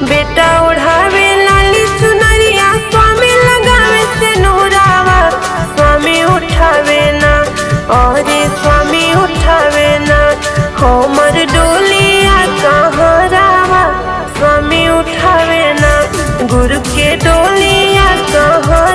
बेटा ओढ़ावे लाली चुनरिया, स्वामी लगावे से नूरावा। स्वामी उठावे ना और स्वामी उठावे ना, हमर डोलिया कहाँ रावा। स्वामी उठावे ना गुरु के डोलिया कहाँ